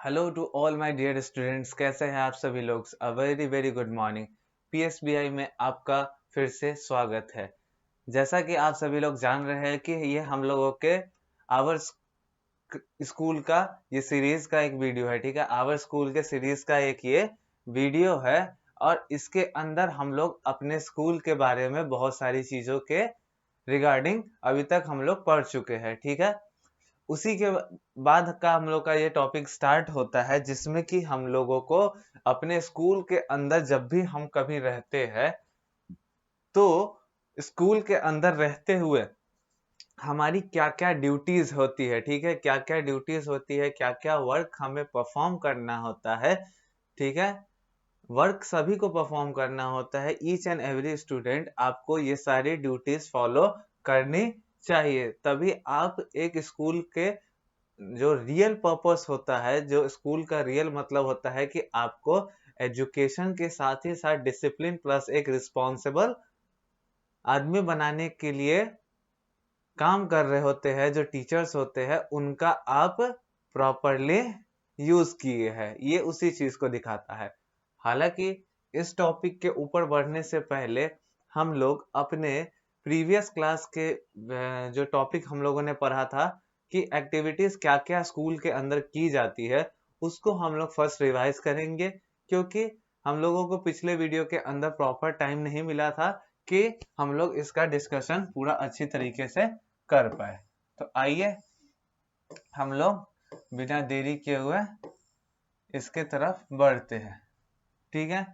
Hello to all my dear students, कैसे हैं आप सभी लोग। A very very good morning. PSBI में आपका फिर से स्वागत है। जैसा कि आप सभी लोग जान रहे हैं कि ये हम लोगों के आवर स्कूल का ये सीरीज का एक वीडियो है, ठीक है। आवर स्कूल के सीरीज का एक ये वीडियो है और इसके अंदर हम लोग अपने स्कूल के बारे में बहुत सारी चीजों के रिगार्डिंग अभी तक हम लोग पढ़ चुके हैं, ठीक है। उसी के बाद का हम लोग का ये टॉपिक स्टार्ट होता है, जिसमें कि हम लोगों को अपने स्कूल के अंदर जब भी हम कभी रहते हैं तो स्कूल के अंदर रहते हुए हमारी क्या क्या ड्यूटीज होती है, ठीक है। क्या क्या ड्यूटीज होती है, क्या क्या वर्क हमें परफॉर्म करना होता है, ठीक है। वर्क सभी को परफॉर्म करना होता है। ईच एंड एवरी स्टूडेंट आपको ये सारी ड्यूटीज फॉलो करनी चाहिए, तभी आप एक स्कूल के जो रियल पर्पस होता है, जो स्कूल का रियल मतलब होता है कि आपको एजुकेशन के साथ ही साथ डिसिप्लिन प्लस एक रिस्पॉन्सिबल आदमी बनाने के लिए काम कर रहे होते हैं। जो टीचर्स होते हैं उनका आप प्रॉपरली यूज किए हैं, ये उसी चीज को दिखाता है। हालांकि इस टॉपिक के ऊपर बढ़ने से पहले हम लोग अपने प्रीवियस क्लास के जो टॉपिक हम लोगों ने पढ़ा था कि एक्टिविटीज क्या क्या स्कूल के अंदर की जाती है, उसको हम लोग फर्स्ट रिवाइज करेंगे, क्योंकि हम लोगों को पिछले वीडियो के अंदर प्रॉपर टाइम नहीं मिला था कि हम लोग इसका डिस्कशन पूरा अच्छी तरीके से कर पाए। तो आइए हम लोग बिना देरी किए हुए इसके तरफ बढ़ते हैं, ठीक है।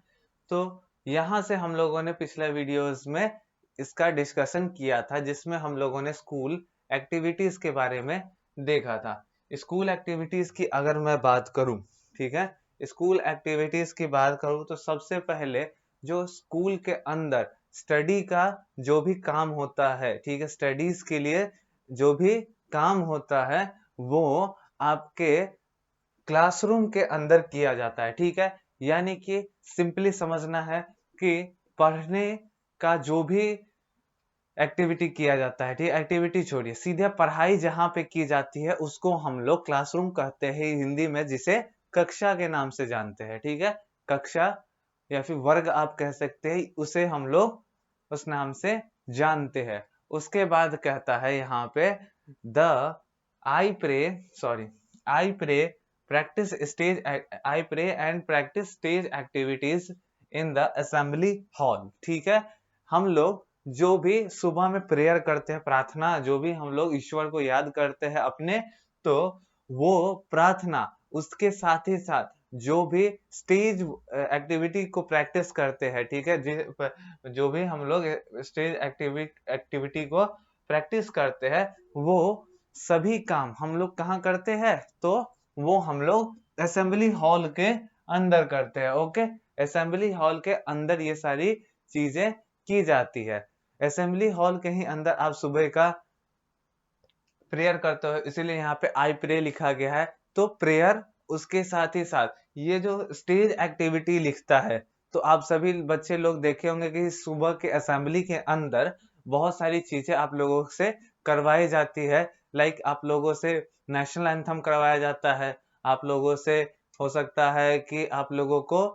तो यहाँ से हम लोगों ने पिछले वीडियोस में इसका डिस्कशन किया था, जिसमें हम लोगों ने स्कूल एक्टिविटीज के बारे में देखा था। स्कूल एक्टिविटीज की अगर मैं बात करूं, ठीक है, स्कूल एक्टिविटीज की बात करूं तो सबसे पहले जो स्कूल के अंदर स्टडी का जो भी काम होता है, ठीक है, स्टडीज के लिए जो भी काम होता है वो आपके क्लासरूम के अंदर किया जाता है, ठीक है। यानी कि सिंपली समझना है कि पढ़ने का जो भी एक्टिविटी किया जाता है, ठीक है, एक्टिविटी छोड़िए, सीधे पढ़ाई जहां पे की जाती है उसको हम लोग क्लासरूम कहते हैं हिंदी में, जिसे कक्षा के नाम से जानते हैं, ठीक है। कक्षा या फिर वर्ग आप कह सकते हैं, उसे हम लोग उस नाम से जानते हैं। उसके बाद कहता है यहाँ पे the I pray sorry I pray practice stage I pray and practice stage activities in the assembly hall, ठीक है। हम लोग जो भी सुबह में प्रेयर करते हैं, प्रार्थना, जो भी हम लोग ईश्वर को याद करते हैं अपने, तो वो प्रार्थना उसके साथ ही साथ जो भी स्टेज एक्टिविटी को प्रैक्टिस करते हैं, ठीक है, जो भी हम लोग स्टेज एक्टिविटी को प्रैक्टिस करते हैं, वो सभी काम हम लोग कहाँ करते हैं, तो वो हम लोग असेंबली हॉल के अंदर करते हैं। ओके, असेंबली हॉल के अंदर ये सारी चीजें की जाती है। असेंबली हॉल के ही अंदर आप सुबह का प्रेयर करते हो, इसीलिए यहाँ पे आई प्रे लिखा गया है। तो प्रेयर उसके साथ ही साथ ये जो स्टेज एक्टिविटी लिखता है, तो आप सभी बच्चे लोग देखे होंगे कि सुबह के असेंबली के अंदर बहुत सारी चीजें आप लोगों से करवाई जाती है। लाइक आप लोगों से नेशनल एंथम करवाया जाता है, आप लोगों से हो सकता है कि आप लोगों को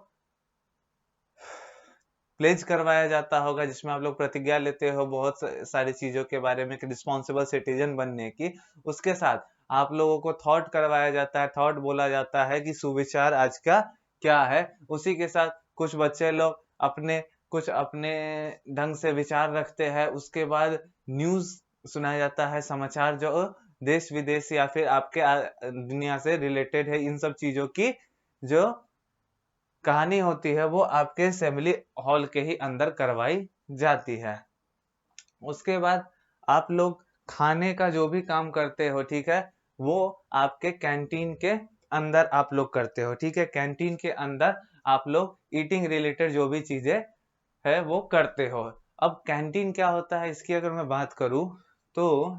प्लेज करवाया जाता होगा, जिसमें आप लोग प्रतिज्ञा लेते हो बहुत सारी चीजों के बारे में कि रिस्पॉन्सिबल सिटीजन बनने की। उसके साथ आप लोगों को थॉट करवाया जाता है, थॉट बोला जाता है कि सुविचार आज का क्या है। उसी के साथ कुछ बच्चे लोग कुछ अपने ढंग से विचार रखते हैं। उसके बाद न्यूज सुनाया जाता है, समाचार जो देश विदेश या फिर आपके दुनिया से रिलेटेड है, इन सब चीजों की जो कहानी होती है वो आपके असेंबली हॉल के ही अंदर करवाई जाती है। उसके बाद आप लोग खाने का जो भी काम करते हो, ठीक है, वो आपके कैंटीन के अंदर आप लोग करते हो, ठीक है। कैंटीन के अंदर आप लोग ईटिंग रिलेटेड जो भी चीजें है वो करते हो। अब कैंटीन क्या होता है इसकी अगर मैं बात करूं, तो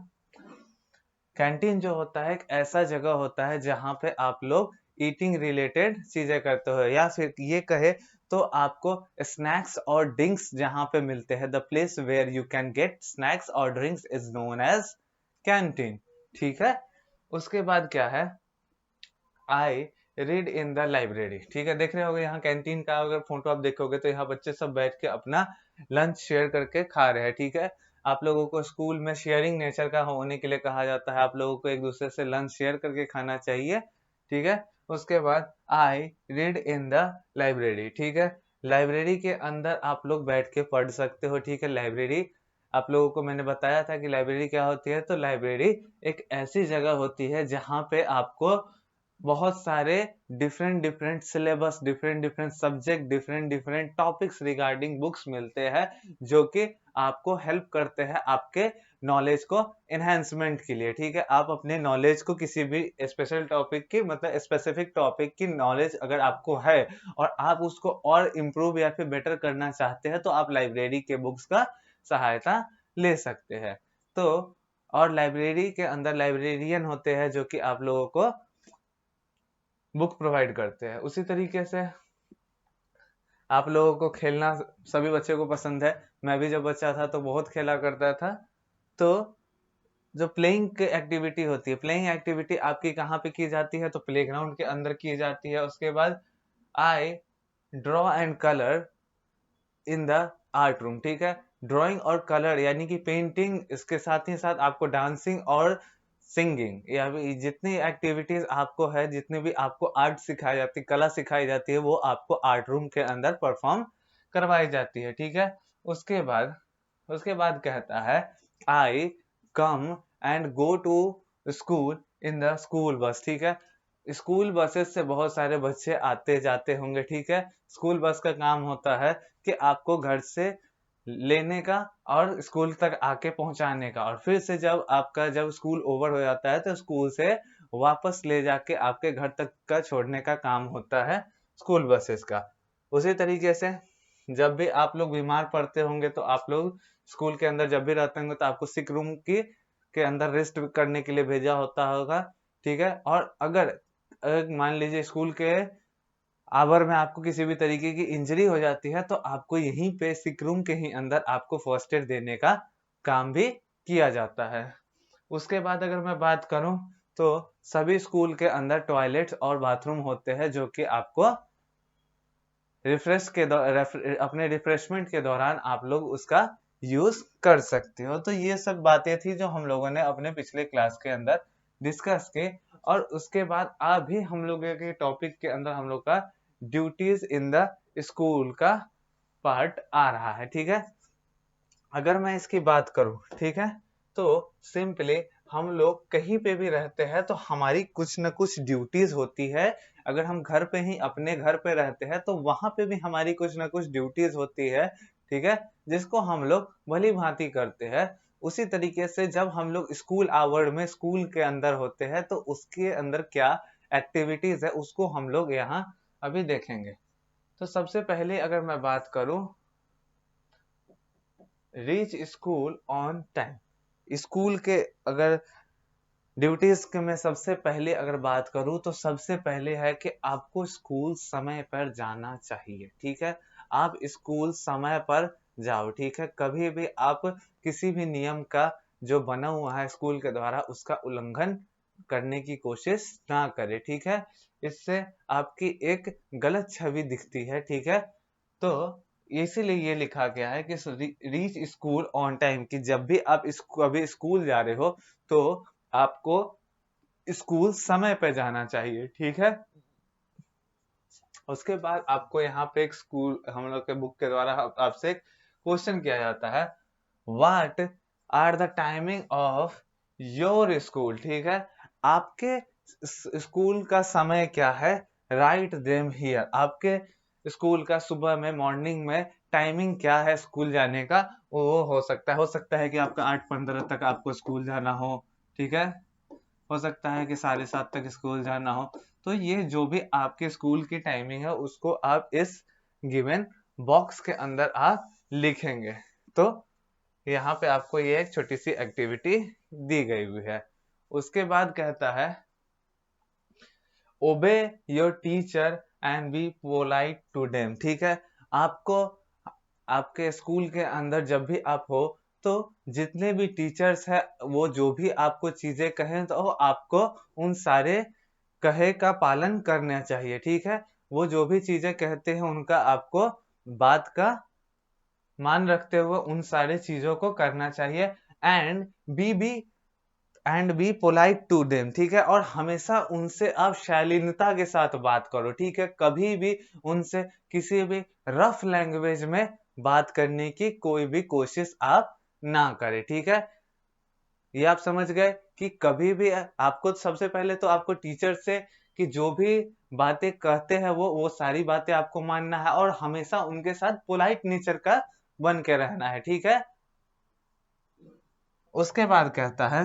कैंटीन जो होता है एक ऐसा जगह होता है जहां पे आप लोग ईटिंग रिलेटेड चीजें करते हो, या फिर ये कहे तो आपको स्नैक्स और ड्रिंक्स जहां पे मिलते हैं, the place where you can get snacks और drinks is known as canteen, ठीक है। उसके बाद क्या है, I read in the library. ठीक है, देख रहे होगे यहाँ कैंटीन का अगर फोटो आप देखोगे तो यहाँ बच्चे सब बैठ के अपना लंच शेयर करके खा रहे हैं। ठीक है, आप लोगों को स्कूल में शेयरिंग नेचर का होने के लिए कहा जाता है, आप लोगों को एक दूसरे से लंच शेयर करके खाना चाहिए। ठीक है, उसके बाद आई रीड इन द लाइब्रेरी। ठीक है, लाइब्रेरी के अंदर आप लोग बैठ के पढ़ सकते हो। ठीक है, लाइब्रेरी आप लोगों को मैंने बताया था कि लाइब्रेरी क्या होती है। तो लाइब्रेरी एक ऐसी जगह होती है जहाँ पे आपको बहुत सारे different different syllabus, different different subject, different different topics regarding books मिलते हैं, जो कि आपको हेल्प करते हैं आपके नॉलेज को एनहेंसमेंट के लिए। ठीक है, आप अपने नॉलेज को किसी भी स्पेशल टॉपिक की, मतलब स्पेसिफिक टॉपिक की नॉलेज अगर आपको है और आप उसको और इम्प्रूव या फिर बेटर करना चाहते हैं, तो आप लाइब्रेरी के बुक्स का सहायता ले सकते हैं। तो और लाइब्रेरी के अंदर लाइब्रेरियन होते हैं जो कि आप लोगों को बुक प्रोवाइड करते हैं। उसी तरीके से आप लोगों को खेलना सभी बच्चों को पसंद है। मैं भी जब बच्चा था तो बहुत खेला करता था। तो जो प्लेइंग की एक्टिविटी होती है, प्लेइंग एक्टिविटी आपकी कहाँ पे की जाती है? तो प्लेग्राउंड के अंदर की जाती है। उसके बाद I draw and colour in the art room. ठीक है, ड्राइंग और कलर यानी कि पेंटिंग, इसके साथ ही साथ आपको डांसिंग और सिंगिंग या जितनी एक्टिविटीज आपको है, जितनी भी आपको आर्ट सिखाई जाती है, कला सिखाई जाती है, वो आपको आर्ट रूम के अंदर परफॉर्म करवाई जाती है। ठीक है, उसके बाद उसके बाद कहता है I come and go to school in the school bus. ठीक है, स्कूल बसेस से बहुत सारे बच्चे आते जाते होंगे। ठीक है, स्कूल बस का काम होता है कि आपको घर से लेने का और स्कूल तक आके पहुंचाने का, और फिर से जब आपका जब स्कूल ओवर हो जाता है तो स्कूल से वापस ले जाके आपके घर तक का छोड़ने का काम होता है स्कूल बसेस का। उसी तरीके से जब भी आप लोग बीमार पड़ते होंगे तो आप लोग स्कूल के अंदर जब भी रहते होंगे तो आपको सिक रूम की के अंदर रेस्ट करने के लिए भेजा होता होगा। ठीक है, और अगर मान लीजिए स्कूल के आवर में आपको किसी भी तरीके की इंजरी हो जाती है तो आपको यहीं पे सिक रूम के ही अंदर आपको फर्स्ट एड देने का काम भी किया जाता है। उसके बाद अगर मैं बात करूं तो सभी स्कूल के अंदर टॉयलेट्स और बाथरूम होते हैं जो कि आपको अपने रिफ्रेशमेंट के दौरान आप लोग उसका यूज कर सकते हो। तो ये सब बातें थी जो हम लोगों ने अपने पिछले क्लास के अंदर डिस्कस की। और उसके बाद अभी हम लोगों के टॉपिक के अंदर हम लोग का ड्यूटीज इन द स्कूल का पार्ट आ रहा है। ठीक है, अगर मैं इसकी बात करूं, ठीक है, तो सिंपली हम लोग कहीं पे भी रहते हैं तो हमारी कुछ न कुछ ड्यूटीज होती है। अगर हम घर पे ही अपने घर पे रहते हैं तो वहां पे भी हमारी कुछ न कुछ ड्यूटीज होती है। ठीक है, जिसको हम लोग भली भांति करते हैं। उसी तरीके से जब हम लोग स्कूल आवर में स्कूल के अंदर होते हैं तो उसके अंदर क्या एक्टिविटीज है उसको हम लोग यहाँ अभी देखेंगे। तो सबसे पहले अगर मैं बात करूं, reach school on time. School के अगर ड्यूटीज के मैं सबसे पहले अगर बात करूं तो सबसे पहले है कि आपको स्कूल समय पर जाना चाहिए। ठीक है, आप स्कूल समय पर जाओ। ठीक है, कभी भी आप किसी भी नियम का जो बना हुआ है स्कूल के द्वारा उसका उल्लंघन करने की कोशिश ना करें। ठीक है, इससे आपकी एक गलत छवि दिखती है। ठीक है, तो इसीलिए ये लिखा गया है कि रीच स्कूल ऑन टाइम, कि जब भी आप अभी स्कूल जा रहे हो तो आपको स्कूल समय पे जाना चाहिए। ठीक है, उसके बाद आपको यहाँ पे एक स्कूल हम लोग के बुक के द्वारा आपसे एक क्वेश्चन किया जाता है, what are the timing of your school. ठीक है, आपके स्कूल का समय क्या है? Right them here. आपके स्कूल का सुबह में मॉर्निंग में टाइमिंग क्या है स्कूल जाने का? वो हो सकता है कि आपका 8:15 तक आपको स्कूल जाना हो। ठीक है, हो सकता है कि 7:30 तक स्कूल जाना हो। तो ये जो भी आपके स्कूल की टाइमिंग है उसको आप इस गिवन बॉक्स के अंदर आप लिखेंगे। तो यहाँ पे आपको ये एक छोटी सी एक्टिविटी दी गई हुई है। उसके बाद कहता है obey your teacher and be polite to them. ठीक है, आपको आपके स्कूल के अंदर जब भी आप हो तो जितने भी टीचर्स हैं वो जो भी आपको चीजें कहें तो आपको उन सारे कहे का पालन करना चाहिए, ठीक है। वो जो भी चीजें कहते हैं उनका आपको बात का मान रखते हुए उन सारे चीजों को करना चाहिए। And be and be polite to them, ठीक है। और हमेशा उनसे आप शालीनता के साथ बात करो, ठीक है। कभी भी उनसे किसी भी रफ लैंग्वेज में बात करने की कोई भी कोशिश आप ना करें, ठीक है। ये आप समझ गए कि कभी भी आपको सबसे पहले तो आपको टीचर से कि जो भी बातें कहते हैं वो सारी बातें आपको मानना है और हमेशा उनके साथ पोलाइट नेचर का बन के रहना है, ठीक है। उसके बाद कहता है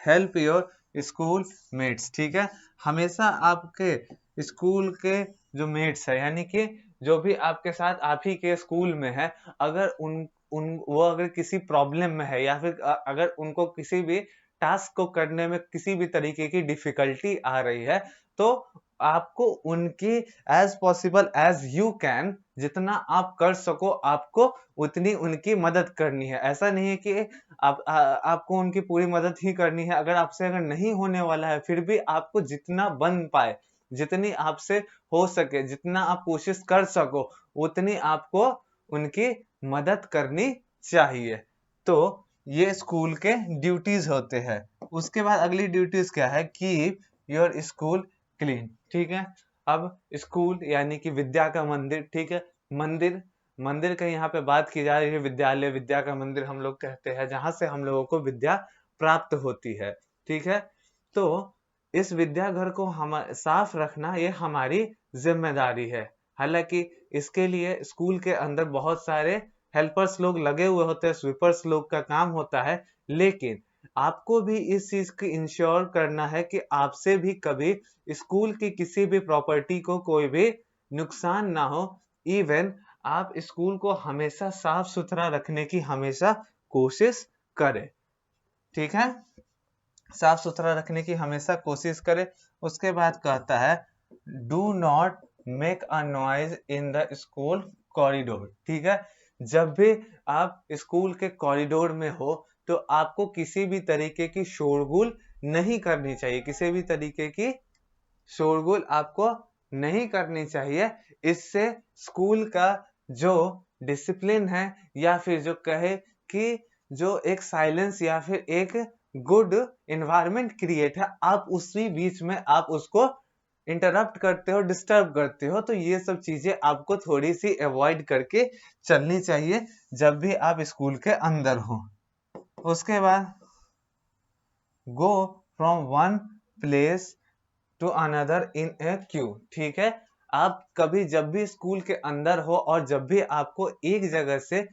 हेल्प योर स्कूल मेट्स, ठीक है। हमेशा आपके स्कूल के जो मेट्स है यानी कि जो भी आपके साथ आप ही के स्कूल में है, अगर उन उन वो अगर किसी प्रॉब्लम में है या फिर अगर उनको किसी भी टास्क को करने में किसी भी तरीके की डिफिकल्टी आ रही है, तो आपको उनकी as possible as you can, जितना आप कर सको आपको उतनी उनकी मदद करनी है। ऐसा नहीं है कि आपको उनकी पूरी मदद ही करनी है। अगर नहीं होने वाला है फिर भी आपको जितना बन पाए, जितनी आपसे हो सके, जितना आप कोशिश कर सको उतनी आपको उनकी मदद करनी चाहिए। तो ये स्कूल के ड्यूटीज होते हैं। उसके बाद अगली ड्यूटीज क्या है, कीप योर स्कूल क्लीन, ठीक है। अब स्कूल यानी कि विद्या का मंदिर, ठीक है। मंदिर मंदिर का यहाँ पे बात की जा रही है। विद्यालय, विद्या का मंदिर हम लोग कहते हैं जहां से हम लोगों को विद्या प्राप्त होती है, ठीक है। तो इस विद्या घर को हम साफ रखना ये हमारी जिम्मेदारी है। हालांकि इसके लिए स्कूल के अंदर बहुत सारे हेल्पर्स लोग लगे हुए होते हैं, स्वीपर्स लोग का काम होता है, लेकिन आपको भी इस चीज की इंश्योर करना है कि आपसे भी कभी स्कूल की किसी भी प्रॉपर्टी को कोई भी नुकसान ना हो। इवन आप स्कूल को हमेशा साफ सुथरा रखने की हमेशा कोशिश करें, ठीक है। साफ सुथरा रखने की हमेशा कोशिश करें। उसके बाद कहता है do not make a noise in the school corridor, ठीक है। जब भी आप स्कूल के कॉरिडोर में हो तो आपको किसी भी तरीके की शोरगुल नहीं करनी चाहिए, किसी भी तरीके की शोरगुल आपको नहीं करनी चाहिए। इससे स्कूल का जो डिसिप्लिन है या फिर जो कहे कि जो एक साइलेंस या फिर एक गुड एनवायरनमेंट क्रिएट है, आप उसी बीच में आप उसको इंटरप्ट करते हो, डिस्टर्ब करते हो। तो ये सब चीजें आपको थोड़ी सी अवॉइड करके चलनी चाहिए जब भी आप स्कूल के अंदर हो। उसके बाद go from one place to another in a queue, ठीक है। आप कभी जब भी स्कूल के अंदर हो और जब भी आपको एक जगह से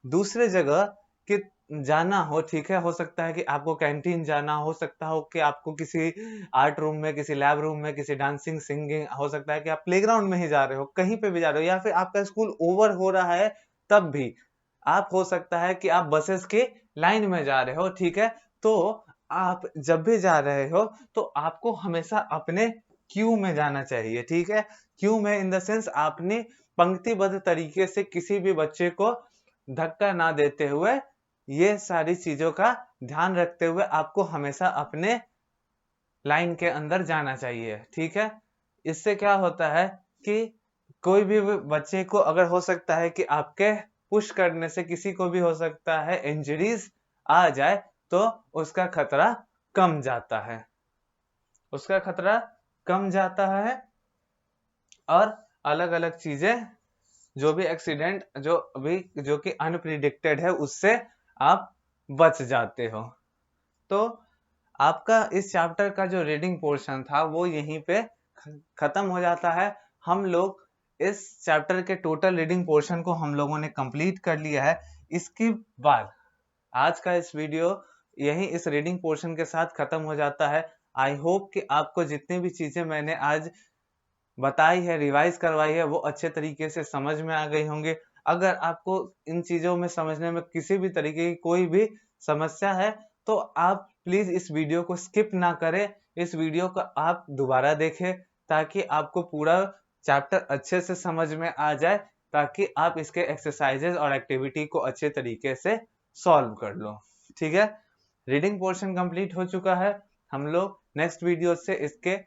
दूसरे जगह के जाना हो, ठीक है। हो सकता है कि आपको कैंटीन जाना, हो सकता हो कि आपको किसी आर्ट रूम में, किसी लैब रूम में, किसी डांसिंग सिंगिंग, हो सकता है कि आप प्लेग्राउंड में ही जा रहे हो, कहीं पे भी जा रहे हो, या फिर आपका स्कूल ओवर हो रहा है तब भी आप, हो सकता है कि आप बसेस के लाइन में जा रहे हो, ठीक है। तो आप जब भी जा रहे हो तो आपको हमेशा अपने क्यू में जाना चाहिए, ठीक है। क्यू में इन द सेंस आपने पंक्तिबद्ध तरीके से किसी भी बच्चे को धक्का ना देते हुए, ये सारी चीजों का ध्यान रखते हुए आपको हमेशा अपने लाइन के अंदर जाना चाहिए, ठीक है। इससे क्या होता है कि कोई भी बच्चे को, अगर हो सकता है कि आपके पुश करने से किसी को भी हो सकता है इंजरीज आ जाए, तो उसका खतरा कम जाता है, उसका खतरा कम जाता है। और अलग अलग चीजें, जो भी एक्सीडेंट जो कि अनप्रिडिक्टेड है, उससे आप बच जाते हो। तो आपका इस चैप्टर का जो रीडिंग पोर्शन था वो यहीं पे खत्म हो जाता है। हम लोग इस चैप्टर के टोटल रीडिंग पोर्शन को हम लोगों ने कंप्लीट कर लिया है। इसके बाद आज का इस वीडियो यही इस रीडिंग पोर्शन के साथ खत्म हो जाता है। आई होप कि आपको जितनी भी चीजें मैंने आज बताई है, रिवाइज करवाई है, वो अच्छे तरीके से समझ में आ गई होंगे। अगर आपको इन चीजों में समझने में किसी भी तरीके की कोई भी समस्या है तो आप प्लीज इस वीडियो को स्किप ना करें, इस वीडियो को आप दोबारा देखें ताकि आपको पूरा चैप्टर अच्छे से समझ में आ जाए, ताकि आप इसके एक्सरसाइजेज और एक्टिविटी को अच्छे तरीके से सॉल्व कर लो, ठीक है। रीडिंग पोर्शन कंप्लीट हो चुका है। हम लोग नेक्स्ट वीडियो से इसके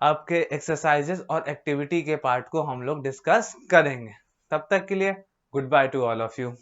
आपके एक्सरसाइजेस और एक्टिविटी के पार्ट को हम लोग डिस्कस करेंगे। तब तक के लिए good by two all of you.